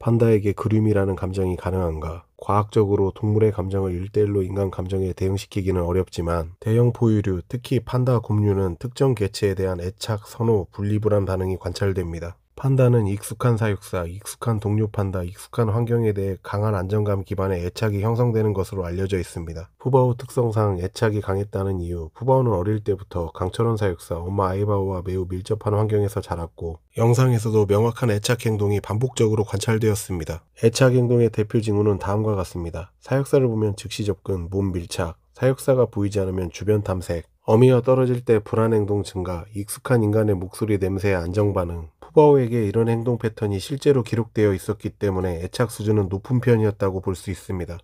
판다에게 그림이라는 감정이 가능한가? 과학적으로 동물의 감정을 1대1로 인간 감정에 대응시키기는 어렵지만 대형 포유류, 특히 판다 곰류는 특정 개체에 대한 애착, 선호, 분리불안 반응이 관찰됩니다. 판다는 익숙한 사육사, 익숙한 동료 판다, 익숙한 환경에 대해 강한 안정감 기반의 애착이 형성되는 것으로 알려져 있습니다. 푸바오 특성상 애착이 강했다는 이유, 푸바오는 어릴 때부터 강철원 사육사, 엄마 아이바오와 매우 밀접한 환경에서 자랐고 영상에서도 명확한 애착 행동이 반복적으로 관찰되었습니다. 애착 행동의 대표 징후는 다음과 같습니다. 사육사를 보면 즉시 접근, 몸 밀착, 사육사가 보이지 않으면 주변 탐색, 어미와 떨어질 때 불안 행동 증가, 익숙한 인간의 목소리 냄새의 안정 반응. 푸바오에게 이런 행동 패턴이 실제로 기록되어 있었기 때문에 애착 수준은 높은 편이었다고 볼 수 있습니다.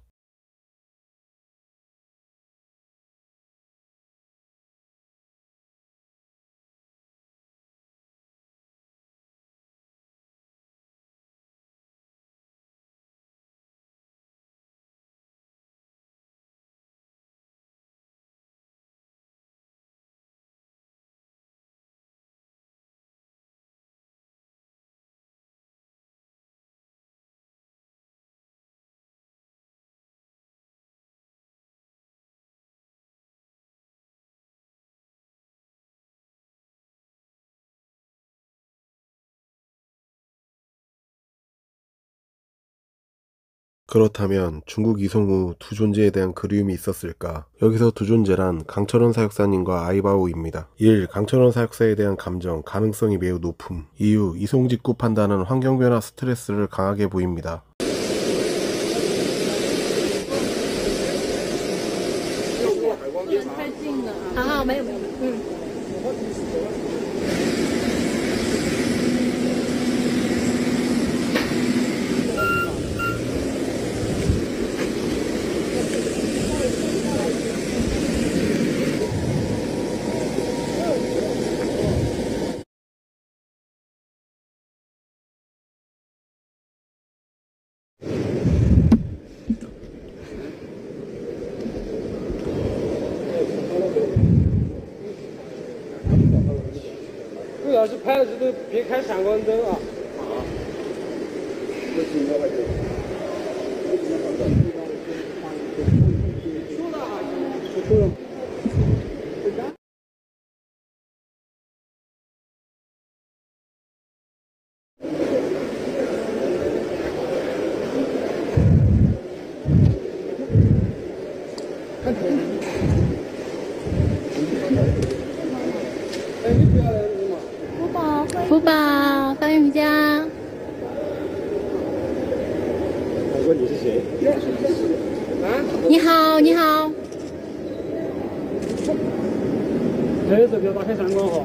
그렇다면 중국 이송 후 두 존재에 대한 그리움이 있었을까? 여기서 두 존재란 강철원 사육사님과 아이바오입니다. 1. 강철원 사육사에 대한 감정, 가능성이 매우 높음. 이유, 이송 직후 판단은 환경 변화 스트레스를 강하게 보입니다. 好好，没有没有，嗯。不要是拍了这都别开闪光灯啊！哎，你不要来了嘛！福宝，欢迎回家。我说你是谁？啊？你好，你好。拍的时候不要打开闪光哈。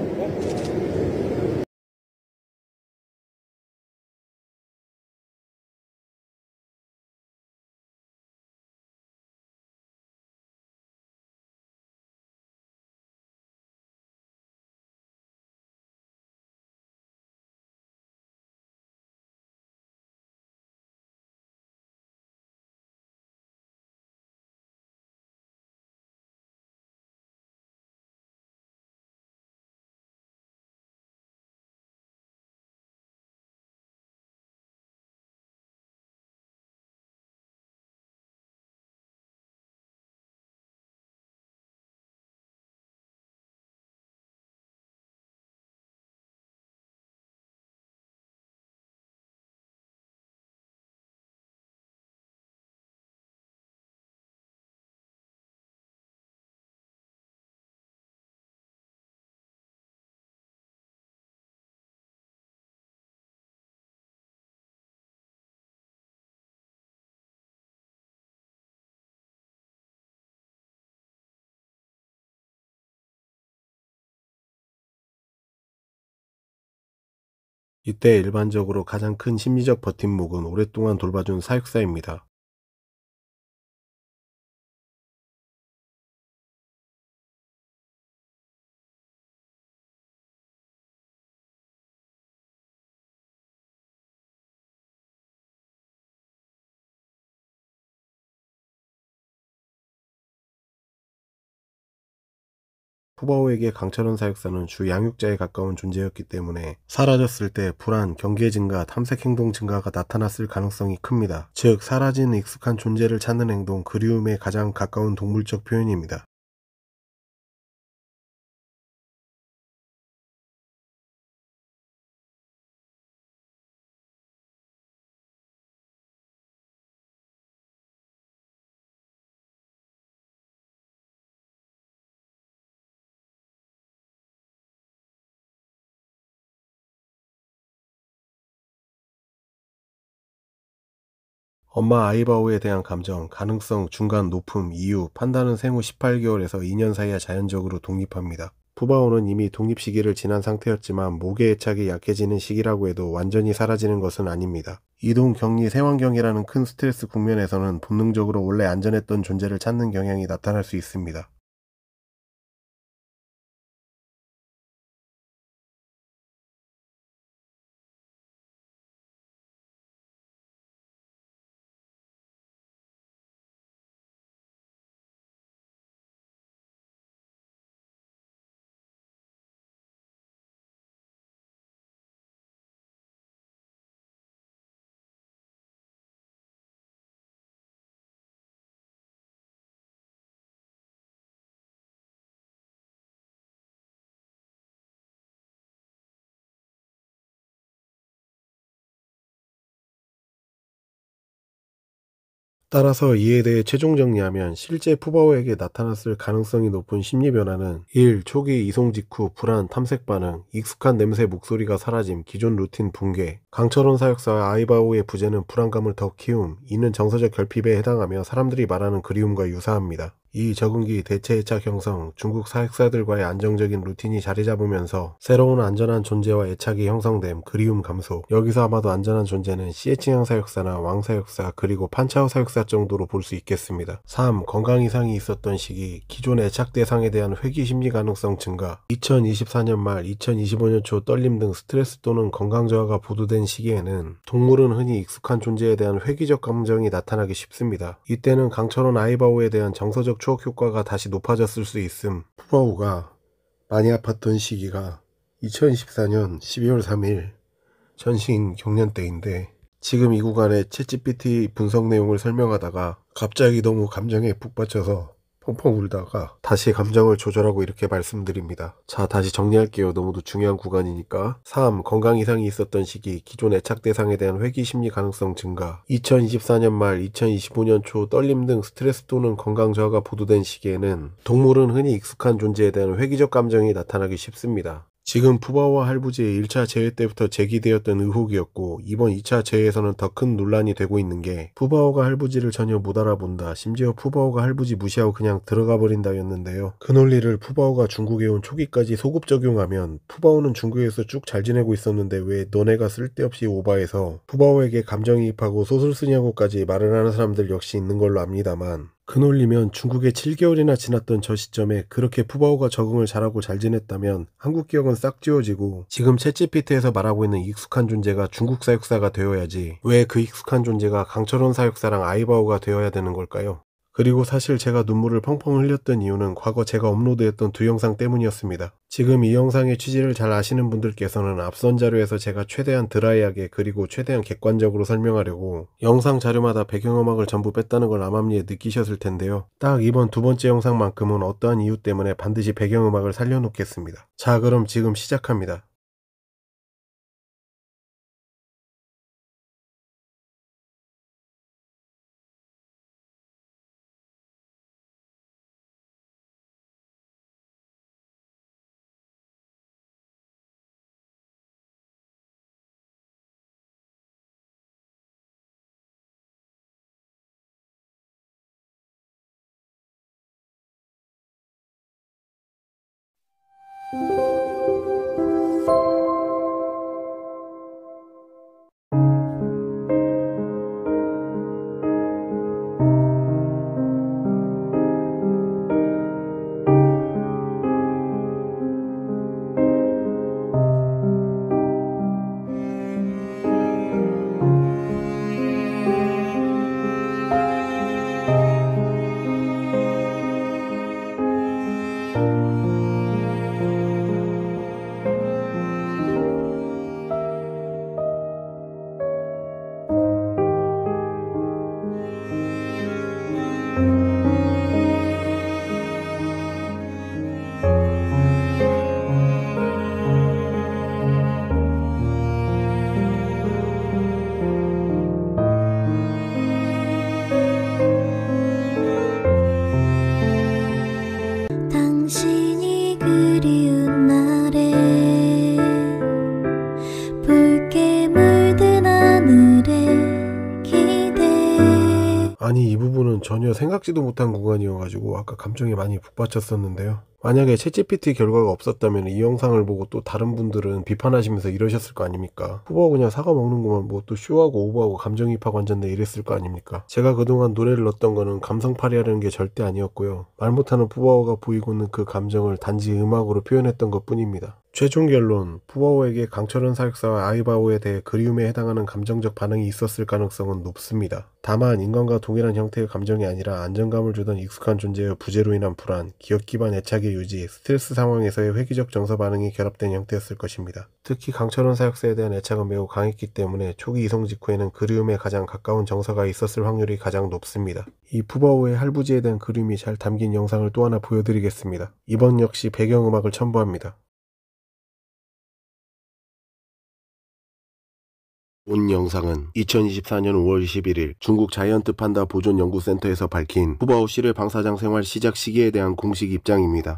이때 일반적으로 가장 큰 심리적 버팀목은 오랫동안 돌봐준 사육사입니다. 푸바오에게 강철원 사육사는 주 양육자에 가까운 존재였기 때문에 사라졌을 때 불안, 경계 증가, 탐색 행동 증가가 나타났을 가능성이 큽니다. 즉 사라진 익숙한 존재를 찾는 행동, 그리움에 가장 가까운 동물적 표현입니다. 엄마 아이바오에 대한 감정, 가능성, 중간, 높음, 이유, 판단은 생후 18개월에서 2년 사이에 자연적으로 독립합니다. 푸바오는 이미 독립 시기를 지난 상태였지만 목의 애착이 약해지는 시기라고 해도 완전히 사라지는 것은 아닙니다. 이동, 격리, 생환경이라는 큰 스트레스 국면에서는 본능적으로 원래 안전했던 존재를 찾는 경향이 나타날 수 있습니다. 따라서 이에 대해 최종 정리하면 실제 푸바오에게 나타났을 가능성이 높은 심리 변화는 1. 초기 이송 직후 불안, 탐색 반응, 익숙한 냄새, 목소리가 사라짐, 기존 루틴 붕괴. 강철원 사육사와 아이바오의 부재는 불안감을 더 키움, 이는 정서적 결핍에 해당하며 사람들이 말하는 그리움과 유사합니다. 2. 적응기, 대체 애착 형성, 중국 사육사들과의 안정적인 루틴이 자리 잡으면서 새로운 안전한 존재와 애착이 형성됨, 그리움 감소. 여기서 아마도 안전한 존재는 시에칭양 사육사나 왕 사육사 그리고 판차오 사육사 정도로 볼 수 있겠습니다. 3. 건강 이상이 있었던 시기, 기존 애착 대상에 대한 회귀 심리 가능성 증가. 2024년 말, 2025년 초 떨림 등 스트레스 또는 건강 저하가 보도된 시기에는 동물은 흔히 익숙한 존재에 대한 회귀적 감정이 나타나기 쉽습니다. 이때는 강철원 아이바오에 대한 정서적 추억 효과가 다시 높아졌을 수 있음. 푸바오가 많이 아팠던 시기가 2014년 12월 3일 전신 경련 때인데, 지금 이 구간에 챗GPT 분석 내용을 설명하다가 갑자기 너무 감정에 푹 빠져서 펑펑 울다가 다시 감정을 조절하고 이렇게 말씀드립니다. 자, 다시 정리할게요. 너무도 중요한 구간이니까. 3. 건강 이상이 있었던 시기, 기존 애착 대상에 대한 회귀 심리 가능성 증가. 2024년 말, 2025년 초 떨림 등 스트레스 또는 건강 저하가 보도된 시기에는 동물은 흔히 익숙한 존재에 대한 회귀적 감정이 나타나기 쉽습니다. 지금 푸바오와 할부지의 1차 재회 때부터 제기되었던 의혹이었고, 이번 2차 재회에서는 더 큰 논란이 되고 있는 게 푸바오가 할부지를 전혀 못 알아본다, 심지어 푸바오가 할부지 무시하고 그냥 들어가 버린다 였는데요. 그 논리를 푸바오가 중국에 온 초기까지 소급 적용하면 푸바오는 중국에서 쭉 잘 지내고 있었는데 왜 너네가 쓸데없이 오바해서 푸바오에게 감정이입하고 소설 쓰냐고까지 말을 하는 사람들 역시 있는 걸로 압니다만, 그 논리면 중국에 7개월이나 지났던 저 시점에 그렇게 푸바오가 적응을 잘하고 잘 지냈다면 한국 기억은 싹 지워지고 지금 챗GPT에서 말하고 있는 익숙한 존재가 중국 사육사가 되어야지 왜 그 익숙한 존재가 강철원 사육사랑 아이바오가 되어야 되는 걸까요? 그리고 사실 제가 눈물을 펑펑 흘렸던 이유는 과거 제가 업로드했던 두 영상 때문이었습니다. 지금 이 영상의 취지를 잘 아시는 분들께서는 앞선 자료에서 제가 최대한 드라이하게 그리고 최대한 객관적으로 설명하려고 영상 자료마다 배경음악을 전부 뺐다는 걸 암암리에 느끼셨을 텐데요. 딱 이번 두 번째 영상만큼은 어떠한 이유 때문에 반드시 배경음악을 살려놓겠습니다. 자, 그럼 지금 시작합니다. 전혀 생각지도 못한 구간이어가지고 아까 감정이 많이 북받쳤었는데요. 만약에 챗GPT 결과가 없었다면 이 영상을 보고 또 다른 분들은 비판하시면서 이러셨을 거 아닙니까? 후보가 그냥 사과 먹는구만 뭐 또 쇼하고 오버하고 감정이입하고 앉았네 이랬을 거 아닙니까? 제가 그동안 노래를 넣었던 거는 감성팔이 하려는 게 절대 아니었고요. 말 못하는 푸바오가 보이고는 그 감정을 단지 음악으로 표현했던 것 뿐입니다. 최종 결론, 푸바오에게 강철원 사육사와 아이바오에 대해 그리움에 해당하는 감정적 반응이 있었을 가능성은 높습니다. 다만 인간과 동일한 형태의 감정이 아니라 안정감을 주던 익숙한 존재의 부재로 인한 불안, 기억 기반 애착의 유지, 스트레스 상황에서의 회귀적 정서 반응이 결합된 형태였을 것입니다. 특히 강철원 사육사에 대한 애착은 매우 강했기 때문에 초기 이송 직후에는 그리움에 가장 가까운 정서가 있었을 확률이 가장 높습니다. 이 푸바오의 할부지에 대한 그리움이 잘 담긴 영상을 또 하나 보여드리겠습니다. 이번 역시 배경음악을 첨부합니다. 본 영상은 2024년 5월 11일 중국 자이언트 판다 보존 연구센터에서 밝힌 푸바오 씨의 방사장 생활 시작 시기에 대한 공식 입장입니다.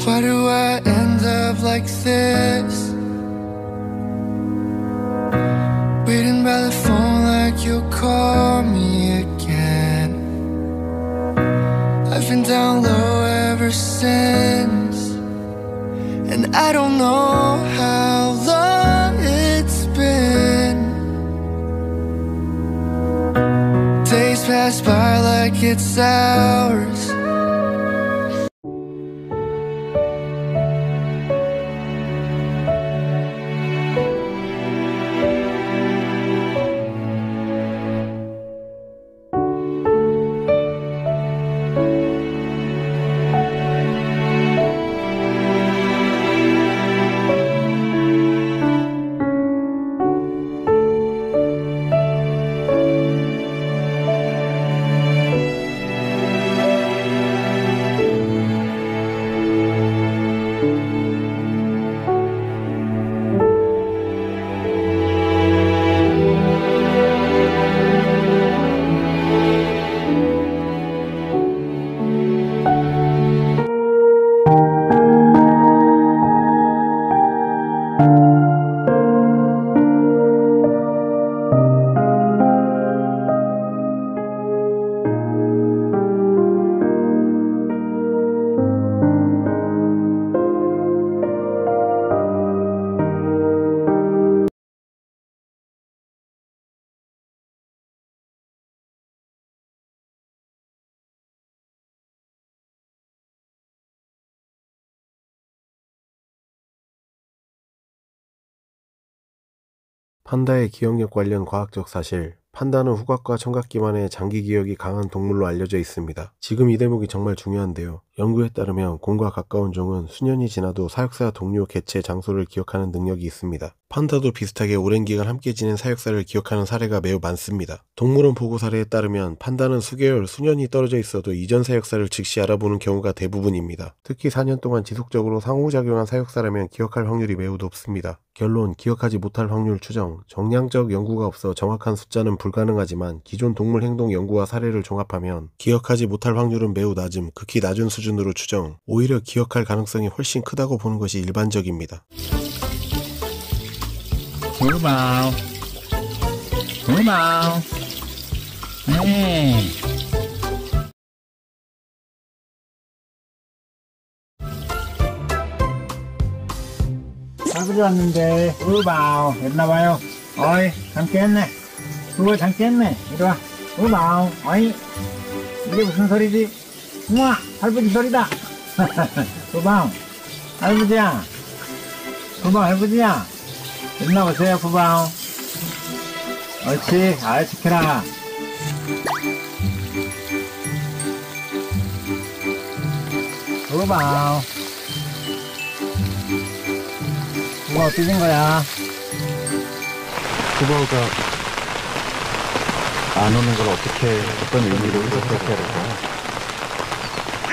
Why do I end up like this? Waiting by the phone like you'll call me again. I've been down low ever since, and I don't know how long it's been. Days pass by like it's hours. 판다의 기억력 관련 과학적 사실, 판다는 후각과 청각 기반의 장기 기억이 강한 동물로 알려져 있습니다. 지금 이 대목이 정말 중요한데요. 연구에 따르면 곰과 가까운 종은 수년이 지나도 사육사, 동료, 개체, 장소를 기억하는 능력이 있습니다. 판다도 비슷하게 오랜 기간 함께 지낸 사육사를 기억하는 사례가 매우 많습니다. 동물원 보고 사례에 따르면 판다는 수개월, 수년이 떨어져 있어도 이전 사육사를 즉시 알아보는 경우가 대부분입니다. 특히 4년 동안 지속적으로 상호작용한 사육사라면 기억할 확률이 매우 높습니다. 결론, 기억하지 못할 확률 추정. 정량적 연구가 없어 정확한 숫자는 불가능하지만 기존 동물 행동 연구와 사례를 종합하면 기억하지 못할 확률은 매우 낮음, 극히 낮은 수준으로 추정. 오히려 기억할 가능성이 훨씬 크다고 보는 것이 일반적입니다. 福宝，福宝，哎。 할아버지 왔는데 우바오 했나봐요. 어이 잠 깼네. 그거 잠 깼네. 이리와 우바오. 어이 이게 무슨 소리지? 우와 할아버지 소리다. 우바오 할아버지야. 우바오 할아버지야. 일어나보세요 우바오. 옳지 잘 지켜라. 우바오. 뭐가 어떻게 된 거야? 후보가 안 오는 걸 어떻게, 어떤 의미로 해석해야 될까요?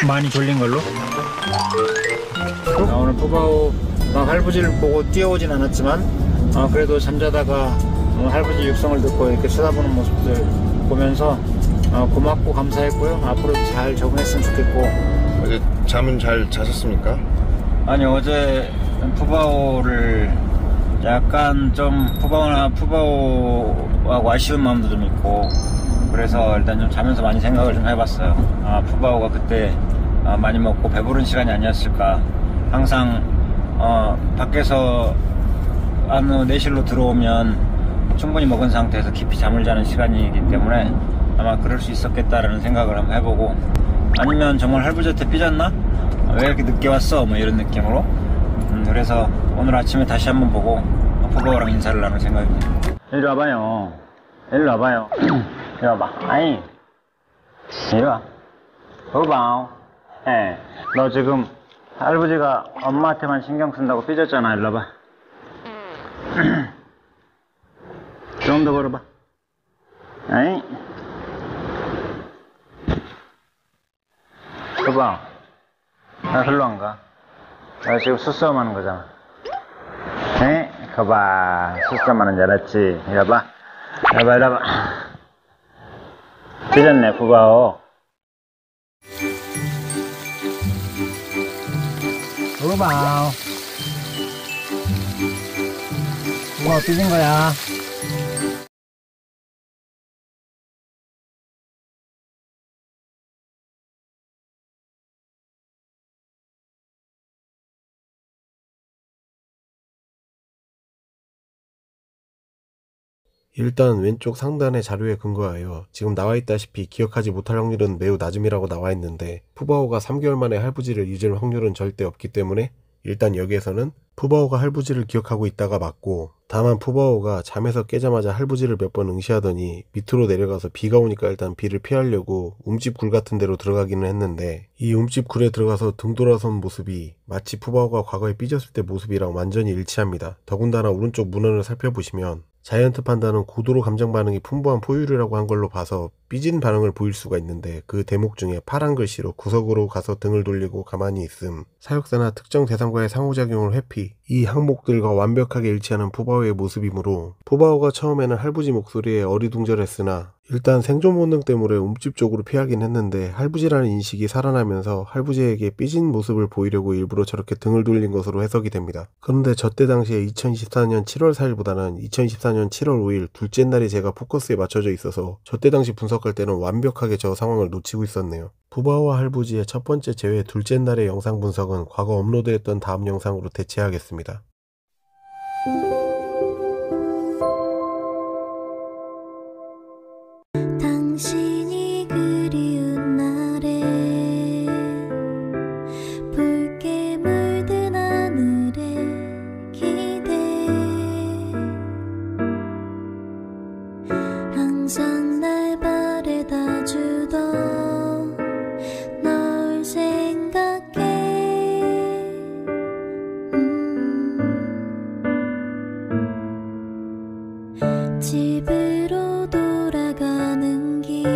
많이 졸린 걸로? 오늘 푸바오 할아버지를 보고 뛰어오진 않았지만 그래도 잠자다가 할아버지 육성을 듣고 이렇게 쳐다보는 모습들 보면서 고맙고 감사했고요. 앞으로 잘 적응했으면 좋겠고. 어제 잠은 잘 자셨습니까? 아니, 어제 푸바오를 약간 좀 푸바오하고 아쉬운 마음도 좀 있고, 그래서 일단 좀 자면서 많이 생각을 좀 해봤어요. 푸바오가 그때 많이 먹고 배부른 시간이 아니었을까. 항상 밖에서 내실로 들어오면 충분히 먹은 상태에서 깊이 잠을 자는 시간이기 때문에 아마 그럴 수 있었겠다라는 생각을 한번 해보고, 아니면 정말 할부지한테 삐졌나? 왜 이렇게 늦게 왔어? 뭐 이런 느낌으로. 그래서 오늘 아침에 다시 한번 보고 푸바오랑 인사를 나눌 생각입니다. 이리 와봐요. 이리 와봐요. 이리 와봐. 아이, 이리 와. 푸바오. 너 지금 할아버지가 엄마한테만 신경 쓴다고 삐졌잖아. 이리 와봐. 좀 더 걸어봐. 아이. 푸바오. 나 흘러 안 가. 나 지금 수싸움 하는 거잖아. 거봐. 수싸움 하는 줄 알았지? 이리 와봐. 이리 와봐, 이리 와봐. 삐졌네, 푸바오. 푸바오. 푸바오 삐진 거야. 일단 왼쪽 상단의 자료에 근거하여 지금 나와있다시피 기억하지 못할 확률은 매우 낮음이라고 나와있는데, 푸바오가 3개월 만에 할부지를 잊을 확률은 절대 없기 때문에 일단 여기에서는 푸바오가 할부지를 기억하고 있다가 맞고, 다만 푸바오가 잠에서 깨자마자 할부지를 몇 번 응시하더니 밑으로 내려가서 비가 오니까 일단 비를 피하려고 움집굴 같은 데로 들어가기는 했는데, 이 움집굴에 들어가서 등 돌아선 모습이 마치 푸바오가 과거에 삐졌을 때 모습이랑 완전히 일치합니다. 더군다나 오른쪽 문헌을 살펴보시면 자이언트 판다는 고도로 감정 반응이 풍부한 포유류라고 한 걸로 봐서 삐진 반응을 보일 수가 있는데, 그 대목 중에 파란 글씨로 구석으로 가서 등을 돌리고 가만히 있음, 사육사나 특정 대상과의 상호작용을 회피, 이 항목들과 완벽하게 일치하는 푸바오의 모습이므로, 푸바오가 처음에는 할부지 목소리에 어리둥절했으나 일단 생존 본능 때문에 움집 쪽으로 피하긴 했는데, 할부지라는 인식이 살아나면서 할부지에게 삐진 모습을 보이려고 일부러 저렇게 등을 돌린 것으로 해석이 됩니다. 그런데 저때 당시에 2024년 7월 4일보다는 2024년 7월 5일 둘째 날이 제가 포커스에 맞춰져 있어서 저때 당시 분석할 때는 완벽하게 저 상황을 놓치고 있었네요. 푸바오와 할부지의 첫 번째 제외 둘째 날의 영상 분석은 과거 업로드했던 다음 영상으로 대체하겠습니다. 당신이 그리운 날에 붉게 물든 하늘의 기대, 항상 날 바래다 주던 널 생각해. 집으로 돌아가는 길,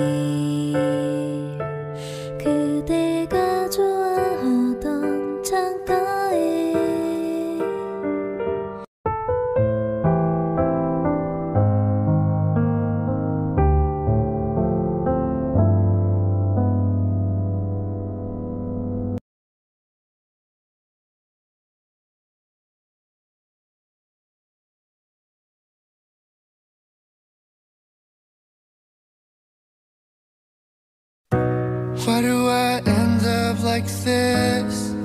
그대가 좋아하던 창가에 Why do I end up like this?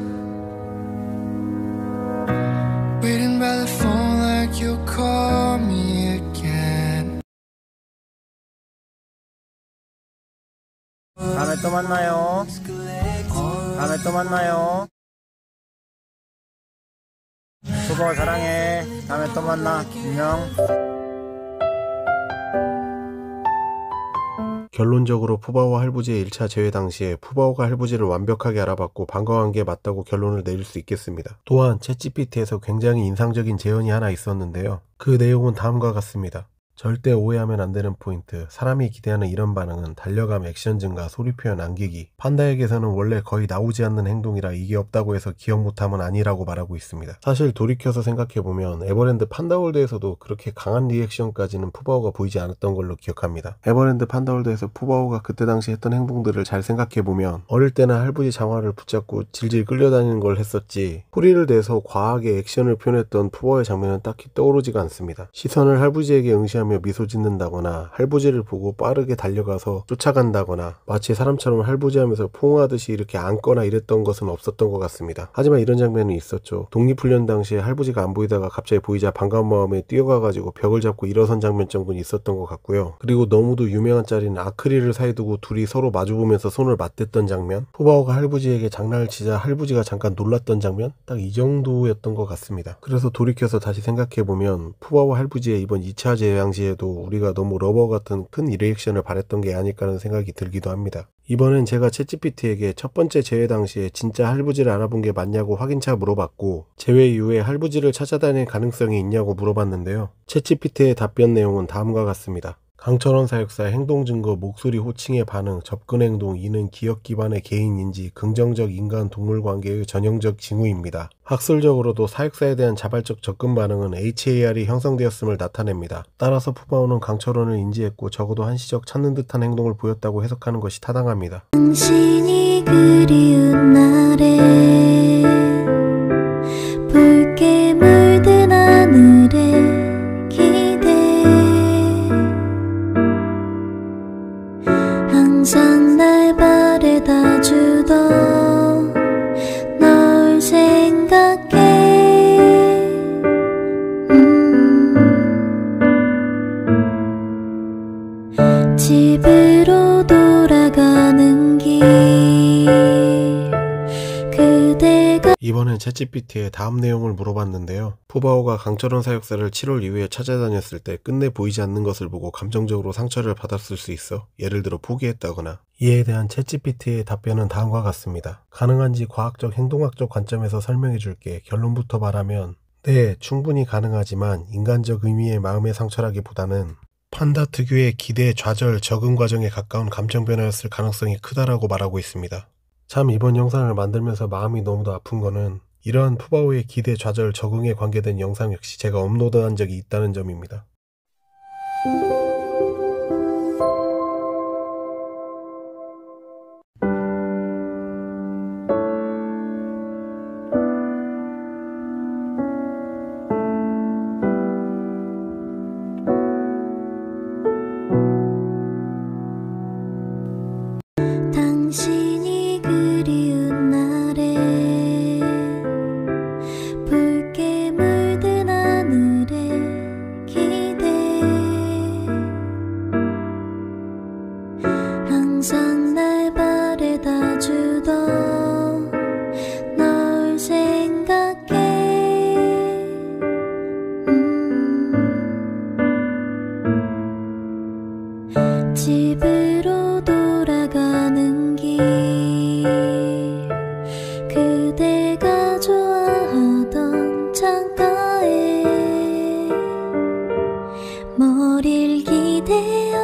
Waiting by the phone like you'll call me again. 다음에 또 만나요. 다음에 또 만나요. 푸바오 사랑해. 다음에 또 만나. 안녕. 결론적으로 푸바오와 할부지의 1차 제외 당시에 푸바오가 할부지를 완벽하게 알아봤고 반가워한 게 맞다고 결론을 내릴 수 있겠습니다. 또한 챗GPT에서 굉장히 인상적인 제언이 하나 있었는데요. 그 내용은 다음과 같습니다. 절대 오해하면 안 되는 포인트. 사람이 기대하는 이런 반응은 달려감, 액션 증가, 소리 표현 안기기. 판다에게서는 원래 거의 나오지 않는 행동이라 이게 없다고 해서 기억 못하면 아니라고 말하고 있습니다. 사실 돌이켜서 생각해보면 에버랜드 판다월드에서도 그렇게 강한 리액션까지는 푸바오가 보이지 않았던 걸로 기억합니다. 에버랜드 판다월드에서 푸바오가 그때 당시 했던 행동들을 잘 생각해보면 어릴 때는 할부지 장화를 붙잡고 질질 끌려다니는 걸 했었지 소리를 내서 과하게 액션을 표현했던 푸바오의 장면은 딱히 떠오르지가 않습니다. 시선을 할부지에게 응시하며 미소 짓는다거나 할부지를 보고 빠르게 달려가서 쫓아간다거나 마치 사람처럼 할부지하면서 포옹하듯이 이렇게 안거나 이랬던 것은 없었던 것 같습니다. 하지만 이런 장면은 있었죠. 독립훈련 당시에 할부지가 안 보이다가 갑자기 보이자 반가운 마음에 뛰어가가지고 벽을 잡고 일어선 장면 정도는 있었던 것 같고요. 그리고 너무도 유명한 짤인 아크릴을 사이에 두고 둘이 서로 마주보면서 손을 맞댔던 장면, 푸바오가 할부지에게 장난을 치자 할부지가 잠깐 놀랐던 장면, 딱 이 정도였던 것 같습니다. 그래서 돌이켜서 다시 생각해보면 푸바오와 할부지의 이번 2차 재앙시에도 우리가 너무 러버 같은 큰 리액션을 바랬던 게 아닐까 하는 생각이 들기도 합니다. 이번엔 제가 챗GPT에게 첫 번째 재회 당시에 진짜 할부지를 알아본 게 맞냐고 확인차 물어봤고 재회 이후에 할부지를 찾아다닐 가능성이 있냐고 물어봤는데요. 챗GPT의 답변 내용은 다음과 같습니다. 강철원 사육사의 행동증거, 목소리 호칭의 반응, 접근행동, 이는 기억 기반의 개인인지, 긍정적 인간-동물 관계의 전형적 징후입니다. 학술적으로도 사육사에 대한 자발적 접근 반응은 HAR이 형성되었음을 나타냅니다. 따라서 푸바오는 강철원을 인지했고 적어도 한시적 찾는 듯한 행동을 보였다고 해석하는 것이 타당합니다. 당신이 그리운 날에 붉게 물든 하늘에 항상 날 바래다 주던 널 생각해 집으로 돌아가는 길 그대가 이번엔 챗GPT에 다음 내용을 물어봤는데요. 푸바오가 강철원 사육사를 7월 이후에 찾아다녔을 때 끝내 보이지 않는 것을 보고 감정적으로 상처를 받았을 수 있어. 예를 들어 포기했다거나. 이에 대한 챗GPT의 답변은 다음과 같습니다. 가능한지 과학적 행동학적 관점에서 설명해 줄게. 결론부터 말하면 네, 충분히 가능하지만 인간적 의미의 마음의 상처라기보다는 판다 특유의 기대, 좌절, 적응 과정에 가까운 감정 변화였을 가능성이 크다라고 말하고 있습니다. 참 이번 영상을 만들면서 마음이 너무도 아픈 거는 이러한 푸바오의 기대, 좌절, 적응에 관계된 영상 역시 제가 업로드한 적이 있다는 점입니다. 당신이 그리운 날에 붉게 물든 하늘에 기대 항상 날 바래다 주던 널 생각해 집으로 돌아가는 길 그대가 좋아하던 창가에 머리를 기대어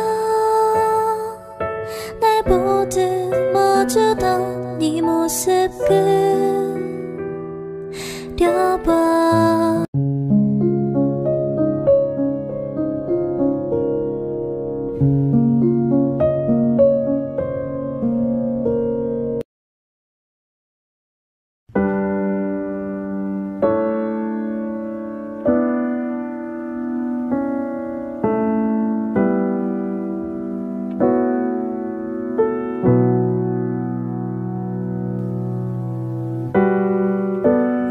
날 보듬어주던 네 모습 그려봐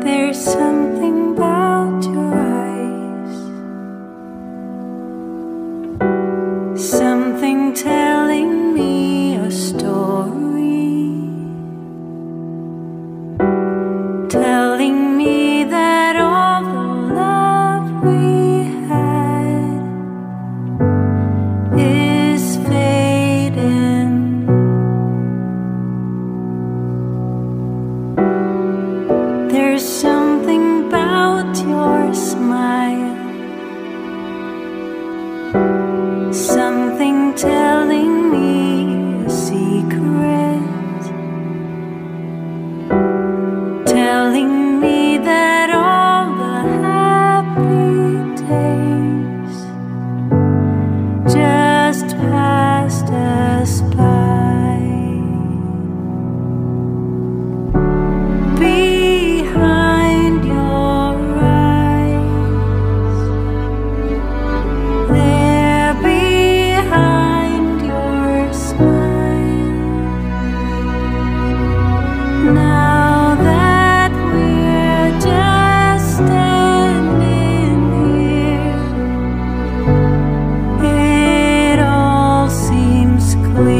There's something about your eyes, something telling me a story, telling me that all the love we had is fading. There's something about your smile telling me a secret, telling me that all the happy days just passed us by. Behind your eyes, there behind your smile, now that we're just standing here, it all seems clear.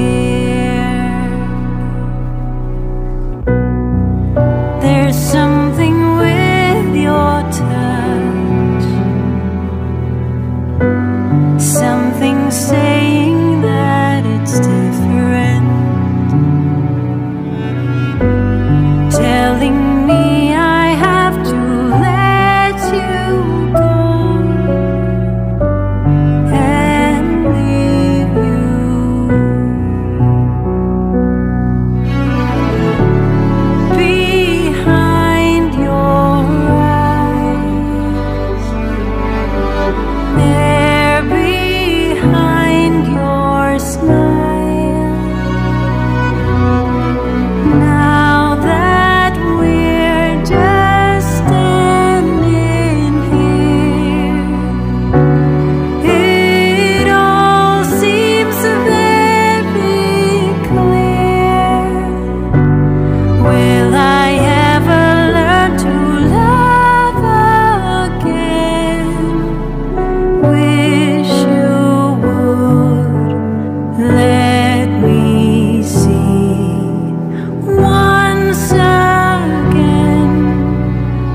There's something with your touch, something saying that it's different, telling me I have to let you go and leave you. Behind your eyes, there behind your smile, now that we're just standing here, it all seems very clear. Will I ever learn to love again? Wish you would let me see once again.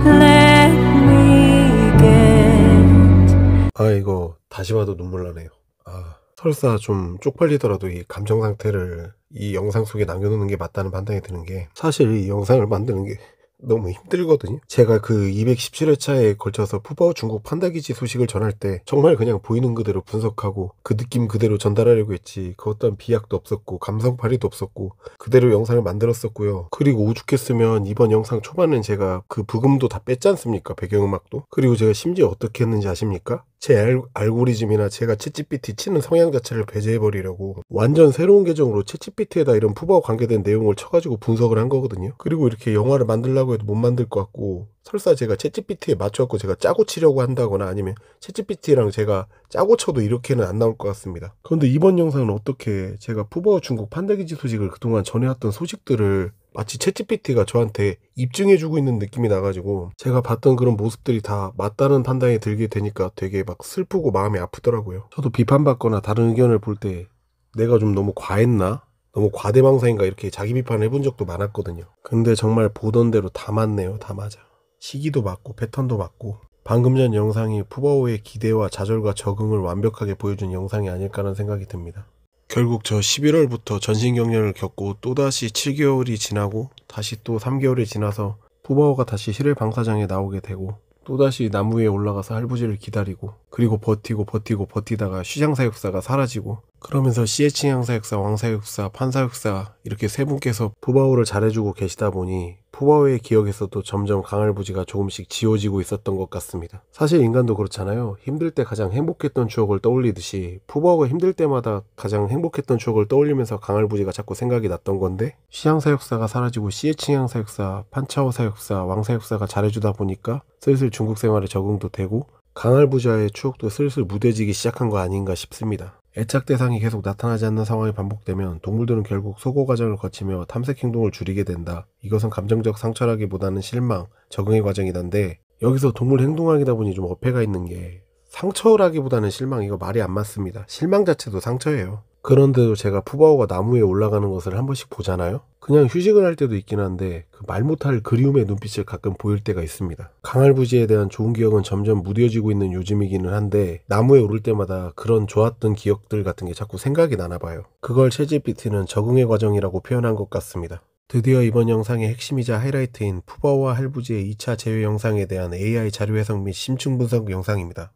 Let me get. 아, 이거 다시 봐도 눈물 나네요. 아, 설사 좀 쪽팔리더라도 이 감정 상태를 이 영상 속에 남겨놓는 게 맞다는 판단이 드는 게, 사실 이 영상을 만드는 게 너무 힘들거든요. 제가 그 217회차에 걸쳐서 푸바오 중국 판다기지 소식을 전할 때 정말 그냥 보이는 그대로 분석하고 그 느낌 그대로 전달하려고 했지, 그 어떤 비약도 없었고 감성팔이도 없었고 그대로 영상을 만들었었고요. 그리고 오죽했으면 이번 영상 초반엔 제가 그 부금도 다 뺐지 않습니까? 배경음악도. 그리고 제가 심지어 어떻게 했는지 아십니까? 제 알고리즘이나 제가 챗GPT 치는 성향 자체를 배제해버리려고 완전 새로운 계정으로 챗GPT에다 이런 푸바오 관계된 내용을 쳐가지고 분석을 한 거거든요. 그리고 이렇게 영화를 만들려고 해도 못 만들 것 같고, 설사 제가 챗GPT에 맞춰갖고 제가 짜고 치려고 한다거나 아니면 챗GPT랑 제가 짜고 쳐도 이렇게는 안 나올 것 같습니다. 그런데 이번 영상은 어떻게 제가 푸바오 중국 판다기지 소식을 그동안 전해왔던 소식들을 마치 챗GPT가 저한테 입증해주고 있는 느낌이 나가지고 제가 봤던 그런 모습들이 다 맞다는 판단이 들게 되니까 되게 막 슬프고 마음이 아프더라고요. 저도 비판받거나 다른 의견을 볼 때 내가 좀 너무 과했나? 너무 과대망상인가? 이렇게 자기 비판을 해본 적도 많았거든요. 근데 정말 보던 대로 다 맞네요. 다 맞아. 시기도 맞고 패턴도 맞고. 방금 전 영상이 푸바오의 기대와 좌절과 적응을 완벽하게 보여준 영상이 아닐까라는 생각이 듭니다. 결국 저 11월부터 전신경련을 겪고 또다시 7개월이 지나고 다시 또 3개월이 지나서 푸바오가 다시 실외 방사장에 나오게 되고 또다시 나무 위에 올라가서 할부지를 기다리고, 그리고 버티다가 쉬장사육사가 사라지고, 그러면서 시에칭양사육사, 왕사육사, 판사육사 이렇게 세 분께서 푸바오를 잘해주고 계시다 보니 푸바오의 기억에서도 점점 강할부지가 조금씩 지워지고 있었던 것 같습니다. 사실 인간도 그렇잖아요. 힘들 때 가장 행복했던 추억을 떠올리듯이 푸바오가 힘들 때마다 가장 행복했던 추억을 떠올리면서 강할부지가 자꾸 생각이 났던 건데, 시향사육사가 사라지고 시에칭양사육사, 판차오 사육사, 왕사육사가 잘해주다 보니까 슬슬 중국 생활에 적응도 되고 강할부지와의 추억도 슬슬 무뎌지기 시작한 거 아닌가 싶습니다. 애착 대상이 계속 나타나지 않는 상황이 반복되면 동물들은 결국 소고 과정을 거치며 탐색 행동을 줄이게 된다. 이것은 감정적 상처라기보다는 실망, 적응의 과정이던데, 여기서 동물 행동학이다 보니 좀 어폐가 있는 게, 상처라기보다는 실망, 이거 말이 안 맞습니다. 실망 자체도 상처예요. 그런데도 제가 푸바오가 나무 위에 올라가는 것을 한 번씩 보잖아요. 그냥 휴식을 할 때도 있긴 한데 그 말 못할 그리움의 눈빛을 가끔 보일 때가 있습니다. 강할부지에 대한 좋은 기억은 점점 무뎌지고 있는 요즘이기는 한데 나무에 오를 때마다 그런 좋았던 기억들 같은 게 자꾸 생각이 나나 봐요. 그걸 챗GPT는 적응의 과정이라고 표현한 것 같습니다. 드디어 이번 영상의 핵심이자 하이라이트인 푸바오와 할부지의 2차 재회 영상에 대한 AI 자료 해석 및 심층 분석 영상입니다.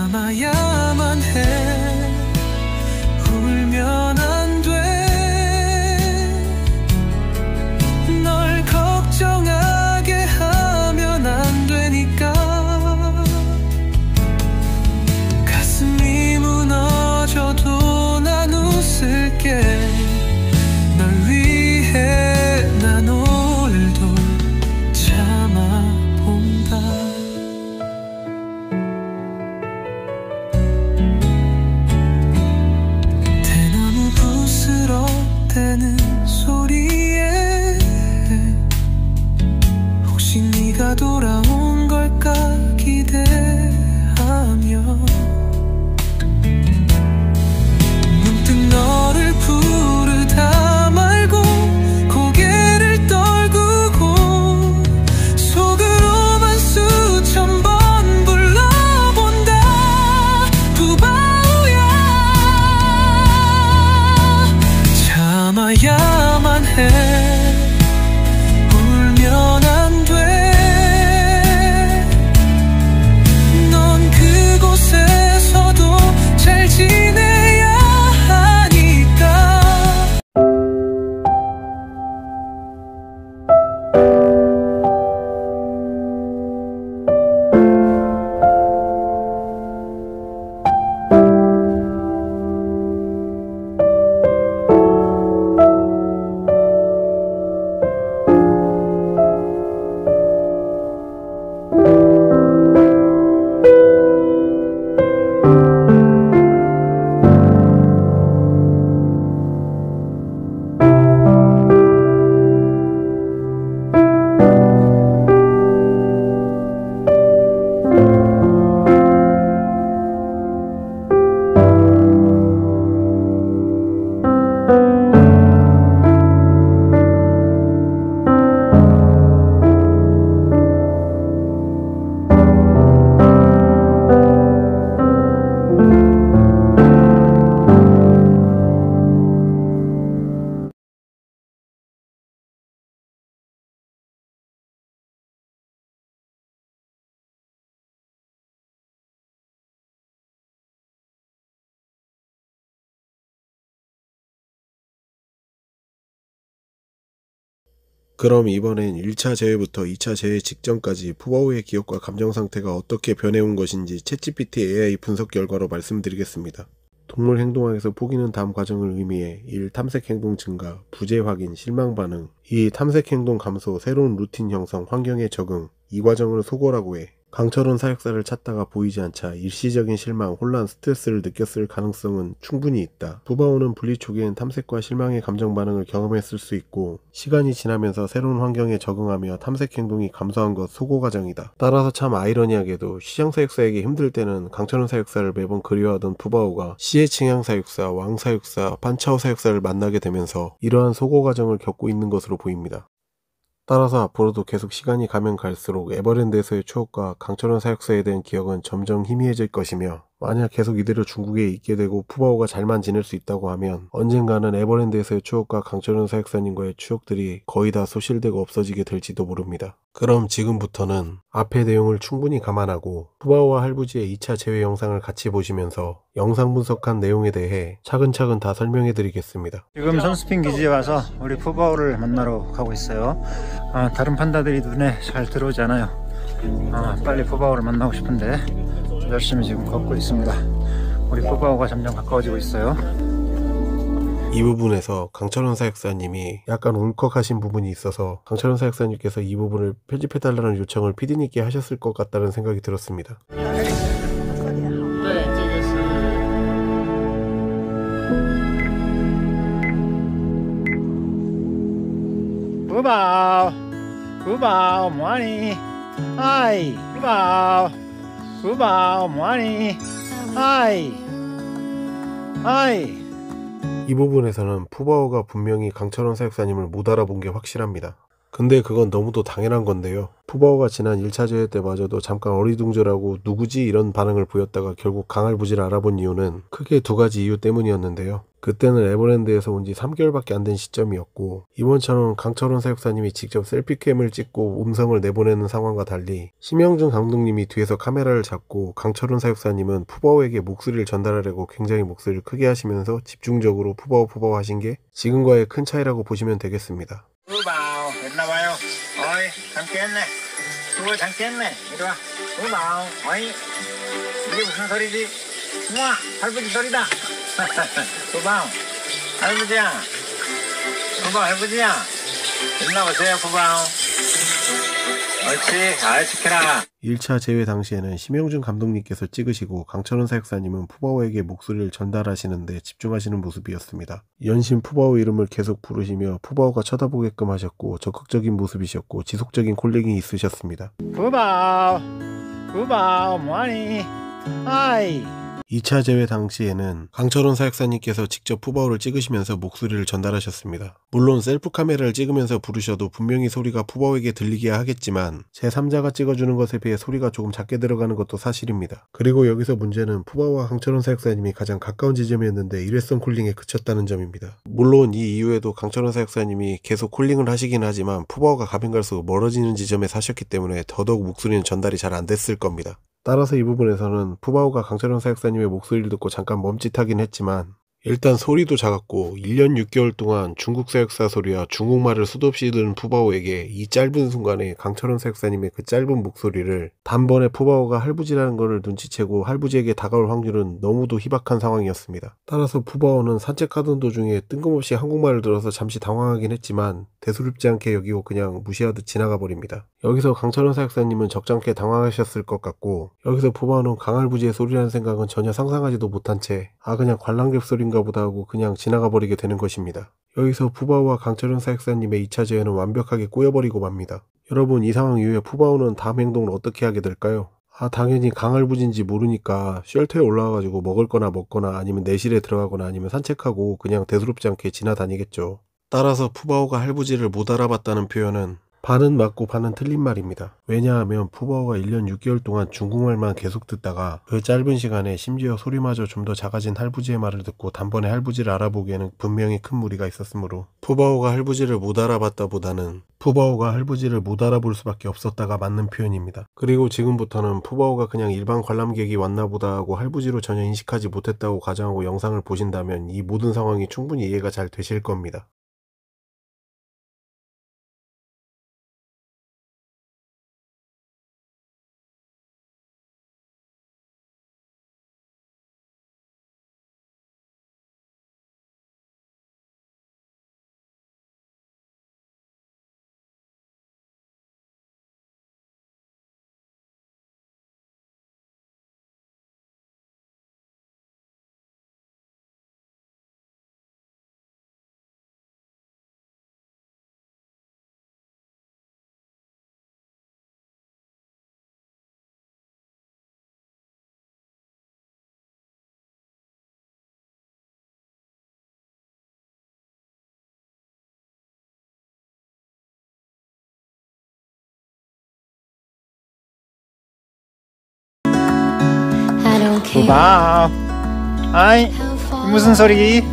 참아야만 해. 울면 안 돼. 널 걱정하게 하면 안 되니까. 가슴이 무너져도 난 웃을게. 널 위해 난 오늘도 참아본다. 대나무 부스럭대는 소리에 혹시 네가 돌아온 걸까 기대하며 문득 너를 부르다 말고 고개를 떨구고 속으로만 수천 번 불러본다. 푸바오야. 참아야만 해. 울면 안 돼. 넌 그곳에서도 잘 지내야 하니까. 그럼 이번엔 1차 재해부터 2차 재해 직전까지 푸바오의 기억과 감정 상태가 어떻게 변해온 것인지 챗GPT AI 분석 결과로 말씀드리겠습니다. 동물 행동학에서 포기는 다음 과정을 의미해 1. 탐색 행동 증가, 부재 확인, 실망 반응. 2. 탐색 행동 감소, 새로운 루틴 형성, 환경에 적응. 이 과정을 소거라고 해. 강철원 사육사를 찾다가 보이지 않자 일시적인 실망, 혼란, 스트레스를 느꼈을 가능성은 충분히 있다. 푸바오는 분리 초기엔 탐색과 실망의 감정 반응을 경험했을 수 있고 시간이 지나면서 새로운 환경에 적응하며 탐색 행동이 감소한 것 소고 과정이다. 따라서 참 아이러니하게도 시장 사육사에게 힘들 때는 강철원 사육사를 매번 그리워하던 푸바오가 시의 칭향 사육사, 왕 사육사, 판차오 사육사를 만나게 되면서 이러한 소고 과정을 겪고 있는 것으로 보입니다. 따라서 앞으로도 계속 시간이 가면 갈수록 에버랜드에서의 추억과 강철원 사육사에 대한 기억은 점점 희미해질 것이며 만약 계속 이대로 중국에 있게 되고 푸바오가 잘만 지낼 수 있다고 하면 언젠가는 에버랜드에서의 추억과 강철원 사육사님과의 추억들이 거의 다 소실되고 없어지게 될지도 모릅니다. 그럼 지금부터는 앞의 내용을 충분히 감안하고 푸바오와 할부지의 2차 재회 영상을 같이 보시면서 영상 분석한 내용에 대해 차근차근 다 설명해 드리겠습니다. 지금 선스핀 기지에 와서 우리 푸바오를 만나러 가고 있어요. 다른 판다들이 눈에 잘 들어오지 않아요. 빨리 푸바오를 만나고 싶은데 열심히 지금 걷고 있습니다. 우리 푸바오가 점점 가까워지고 있어요. 이 부분에서 강철원 사육사님이 약간 울컥하신 부분이 있어서 강철원 사육사님께서 이 부분을 편집해달라는 요청을 PD님께 하셨을 것 같다는 생각이 들었습니다. 푸바오, 푸바오 뭐하니? 아이, 푸바오, 푸바오 뭐하니? 아이, 아이. 이 부분에서는 푸바오가 분명히 강철원 사육사님을 못 알아본 게 확실합니다. 근데 그건 너무도 당연한 건데요. 푸바오가 지난 1차 재회 때마저도 잠깐 어리둥절하고 누구지 이런 반응을 보였다가 결국 강할부지를 알아본 이유는 크게 두 가지 이유 때문이었는데요. 그때는 에버랜드에서 온 지 3개월밖에 안 된 시점이었고, 이번처럼 강철원 사육사님이 직접 셀피캠을 찍고 음성을 내보내는 상황과 달리 심영준 감독님이 뒤에서 카메라를 잡고 강철원 사육사님은 푸바오에게 목소리를 전달하려고 굉장히 목소리를 크게 하시면서 집중적으로 푸바오 하신 게 지금과의 큰 차이라고 보시면 되겠습니다. 푸바오 됐나봐요. 어이 잠깼네. 푸바 잠깼네. 이리와. 푸바오 어이 이게 무슨 소리지? 우와 할아버지 소리다. 푸바오 할아버지야. 푸바오 할아버지야. 됐나보세요 푸바오. 옳지 잘 지켜라. 1차 재회 당시에는 심영준 감독님께서 찍으시고 강철원 사육사님은 푸바오에게 목소리를 전달하시는데 집중하시는 모습이었습니다. 연신 푸바오 이름을 계속 부르시며 푸바오가 쳐다보게끔 하셨고 적극적인 모습이셨고 지속적인 콜링이 있으셨습니다. 푸바오 푸바오 뭐하니? 하이. 2차 재회 당시에는 강철원 사육사님께서 직접 푸바오를 찍으시면서 목소리를 전달하셨습니다. 물론 셀프 카메라를 찍으면서 부르셔도 분명히 소리가 푸바오에게 들리게 하겠지만 제3자가 찍어주는 것에 비해 소리가 조금 작게 들어가는 것도 사실입니다. 그리고 여기서 문제는 푸바오와 강철원 사육사님이 가장 가까운 지점이었는데 일회성 콜링에 그쳤다는 점입니다. 물론 이 이후에도 강철원 사육사님이 계속 콜링을 하시긴 하지만 푸바오가 가면 갈수록 멀어지는 지점에 사셨기 때문에 더더욱 목소리는 전달이 잘 안 됐을 겁니다. 따라서 이 부분에서는 푸바오가 강철원 사육사님의 목소리를 듣고 잠깐 멈칫하긴 했지만 일단 소리도 작았고 1년 6개월 동안 중국 사육사 소리와 중국말을 수도 없이 들은 푸바오에게 이 짧은 순간에 강철원 사육사님의 그 짧은 목소리를 단번에 푸바오가 할부지라는 것을 눈치채고 할부지에게 다가올 확률은 너무도 희박한 상황이었습니다. 따라서 푸바오는 산책하던 도중에 뜬금없이 한국말을 들어서 잠시 당황하긴 했지만 대수롭지 않게 여기고 그냥 무시하듯 지나가 버립니다. 여기서 강철원 사육사님은 적잖게 당황하셨을 것 같고 여기서 푸바오는 강할부지의 소리라는 생각은 전혀 상상하지도 못한 채 그냥 관람객 소리인가 보다 하고 그냥 지나가 버리게 되는 것입니다. 여기서 푸바오와 강철원 사육사님의 2차 재회는 완벽하게 꼬여버리고 맙니다. 여러분 이 상황 이후에 푸바오는 다음 행동을 어떻게 하게 될까요? 당연히 강할부지인지 모르니까 쉘터에 올라와가지고 먹을 거나 먹거나 아니면 내실에 들어가거나 아니면 산책하고 그냥 대수롭지 않게 지나다니겠죠. 따라서 푸바오가 할부지를 못 알아봤다는 표현은 반은 맞고 반은 틀린 말입니다. 왜냐하면 푸바오가 1년 6개월 동안 중국말만 계속 듣다가 그 짧은 시간에 심지어 소리마저 좀 더 작아진 할부지의 말을 듣고 단번에 할부지를 알아보기에는 분명히 큰 무리가 있었으므로 푸바오가 할부지를 못 알아봤다 보다는 푸바오가 할부지를 못 알아볼 수밖에 없었다가 맞는 표현입니다. 그리고 지금부터는 푸바오가 그냥 일반 관람객이 왔나 보다 하고 할부지로 전혀 인식하지 못했다고 가정하고 영상을 보신다면 이 모든 상황이 충분히 이해가 잘 되실 겁니다. 푸바오 아이 무슨 소리?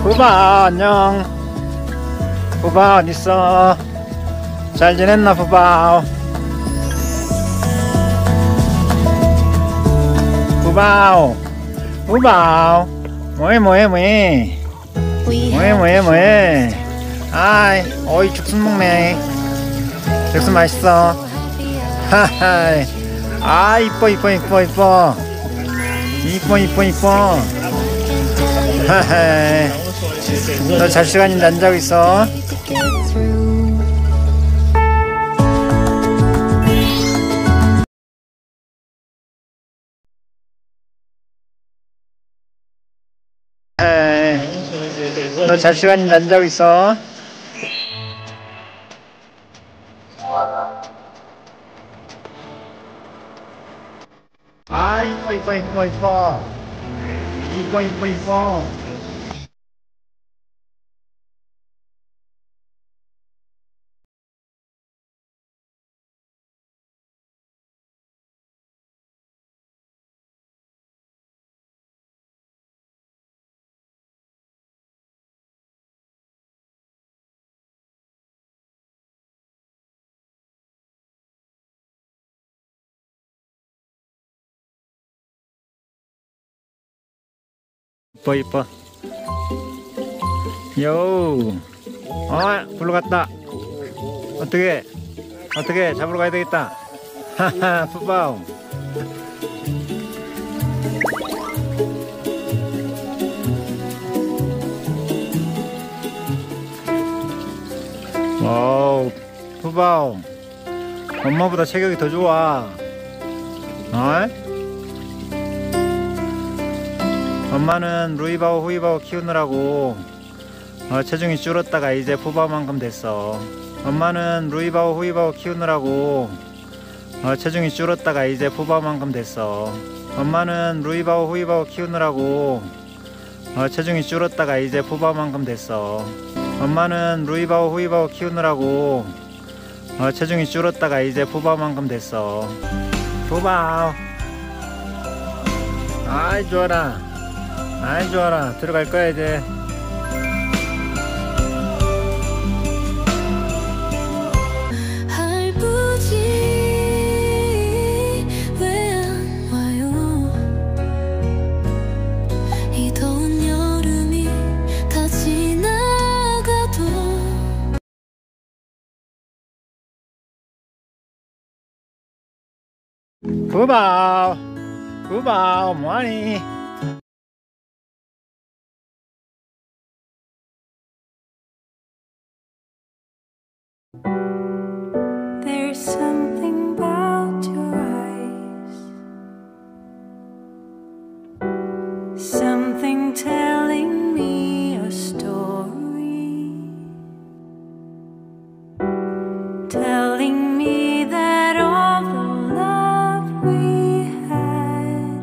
푸바오 안녕. 푸바오 어딨어? 잘 지냈나 푸바오? 푸바오 푸바오 뭐해 아이 어이 죽순 먹네. 죽순 맛있어. 하하 이뻐 하하 너 잘 시간인데 안 자고 있어. 너 잘 시간인데 안 자고 있어. 이뻐 이뻐 이뻐. 요. 불러 갔다. 어떻게 잡으러 가야 되겠다. 하하 푸바오. 와우 푸바오. 엄마보다 체격이 더 좋아. 엄마는 루이바오 후이바오 키우느라고 체중이 줄었다가 이제 푸바오만큼 됐어. 엄마는 루이바오 후이바오 키우느라고 체중이 줄었다가 이제 푸바오만큼 됐어. 엄마는 루이바오 후이바오 키우느라고 체중이 줄었다가 이제 푸바오만큼 됐어. 엄마는 루이바오 후이바오 키우느라고 체중이 줄었다가 이제 푸바오만큼 됐어. 푸바오. 아이 좋아라. 아이 좋아라. 들어갈 거야 이제. 할부지 왜 안 와요? 이 더운 여름이 다 지나가도 푸바오 푸바오 뭐하니? There's something about your eyes, something telling me a story, telling me that all the love we had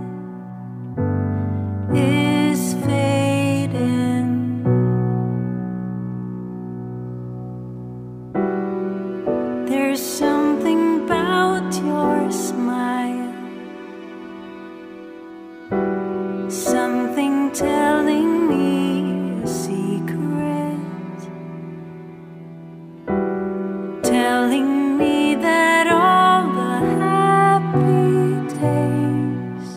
is fading. There's something about your smile, something telling me a secret, telling me that all the happy days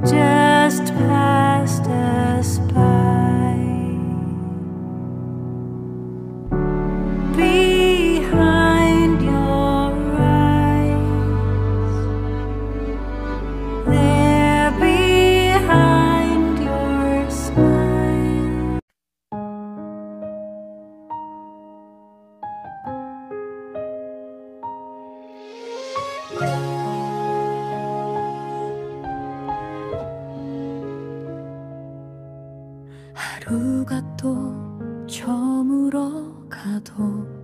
just passed us by. Behind your eyes, there behind your smile. 하루가 또 저물어 가도